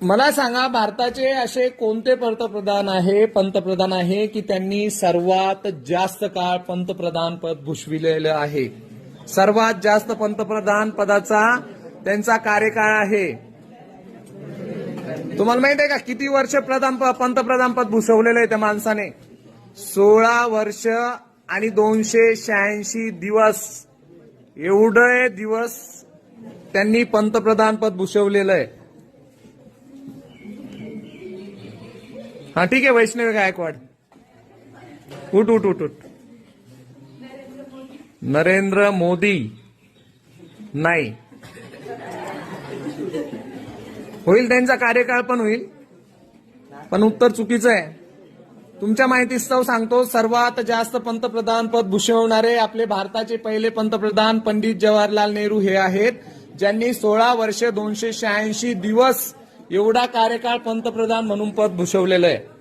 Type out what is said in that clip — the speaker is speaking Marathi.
मला सांगा, भारताचे असे कोणते पंतप्रधान आहे की त्यांनी सर्वात जास्त काळ पंतप्रधान पद भूषविलेलं आहे? सर्वात जास्त पंतप्रधान पदाचा त्यांचा कार्यकाळ आहे. तुम्हाला माहित आहे का किती वर्ष पंतप्रधान पद भूषवलेलं आहे त्या माणसाने? 16 वर्ष आणि 286 दिवस. एवढे दिवस त्यांनी पंतप्रधान पद भूषवलेलं आहे. हा ठीक आहे, वैष्णवी गायकवाड. उठ उठ उठ उठ. नरेंद्र मोदी नाही. होईल, त्यांचा कार्यकाळ पण होईल, पण उत्तर चुकीचं आहे. तुमच्या माहितीस्तव सांगतो, सर्वात जास्त पंतप्रधान पद भूषवणारे आपले भारताचे पहिले पंतप्रधान पंडित जवाहरलाल नेहरू हे आहेत, ज्यांनी 16 वर्ष 286 दिवस एवढा कार्यकाळ पंतप्रधान म्हणून पद भूषवलेलं आहे.